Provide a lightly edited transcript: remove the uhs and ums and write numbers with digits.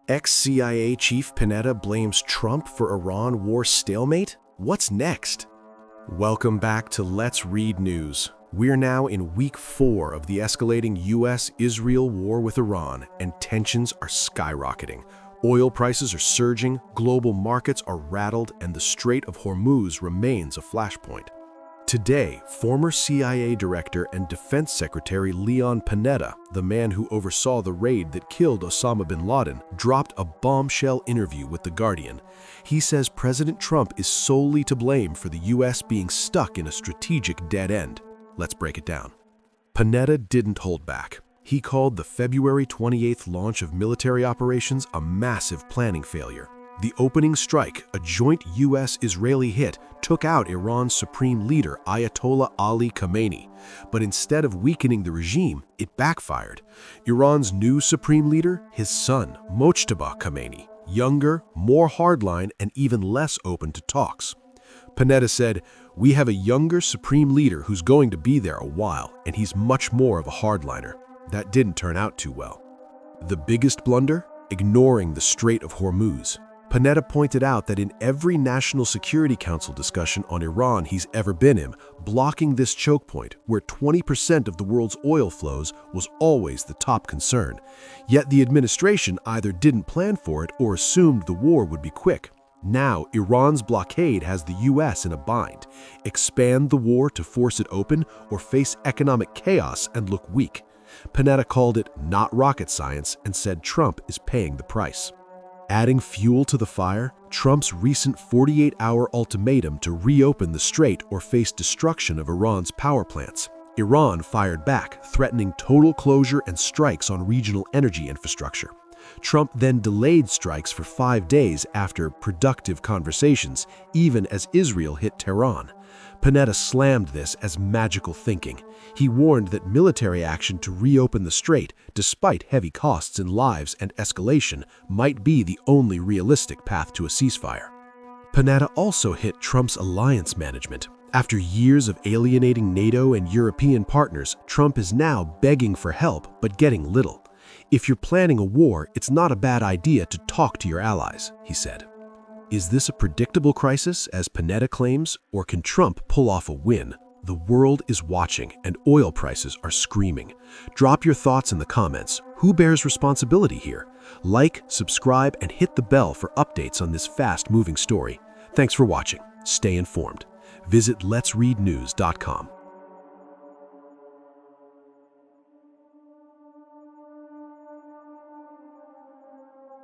Ex-CIA Chief Panetta blames Trump for Iran war stalemate? What's next? Welcome back to Let's Read News. We're now in week 4 of the escalating US-Israel war with Iran, and tensions are skyrocketing. Oil prices are surging, global markets are rattled, and the Strait of Hormuz remains a flashpoint. Today, former CIA Director and Defense Secretary Leon Panetta, the man who oversaw the raid that killed Osama bin Laden, dropped a bombshell interview with The Guardian. He says President Trump is solely to blame for the US being stuck in a strategic dead end. Let's break it down. Panetta didn't hold back. He called the February 28th launch of military operations a massive planning failure. The opening strike, a joint US-Israeli hit, took out Iran's supreme leader Ayatollah Ali Khamenei. But instead of weakening the regime, it backfired. Iran's new supreme leader, his son, Mojtaba Khamenei, younger, more hardline, and even less open to talks. Panetta said, "We have a younger supreme leader who's going to be there a while, and he's much more of a hardliner." That didn't turn out too well. The biggest blunder? Ignoring the Strait of Hormuz. Panetta pointed out that in every National Security Council discussion on Iran he's ever been in, blocking this choke point, where 20% of the world's oil flows, was always the top concern. Yet the administration either didn't plan for it or assumed the war would be quick. Now, Iran's blockade has the US in a bind. Expand the war to force it open, or face economic chaos and look weak. Panetta called it not rocket science and said Trump is paying the price. Adding fuel to the fire, Trump's recent 48-hour ultimatum to reopen the strait or face destruction of Iran's power plants. Iran fired back, threatening total closure and strikes on regional energy infrastructure. Trump then delayed strikes for 5 days after productive conversations, even as Israel hit Tehran. Panetta slammed this as magical thinking. He warned that military action to reopen the strait, despite heavy costs in lives and escalation, might be the only realistic path to a ceasefire. Panetta also hit Trump's alliance management. After years of alienating NATO and European partners, Trump is now begging for help but getting little. "If you're planning a war, it's not a bad idea to talk to your allies," he said. Is this a predictable crisis, as Panetta claims, or can Trump pull off a win? The world is watching, and oil prices are screaming. Drop your thoughts in the comments. Who bears responsibility here? Like, subscribe, and hit the bell for updates on this fast-moving story. Thanks for watching. Stay informed. Visit letsreadnews.com.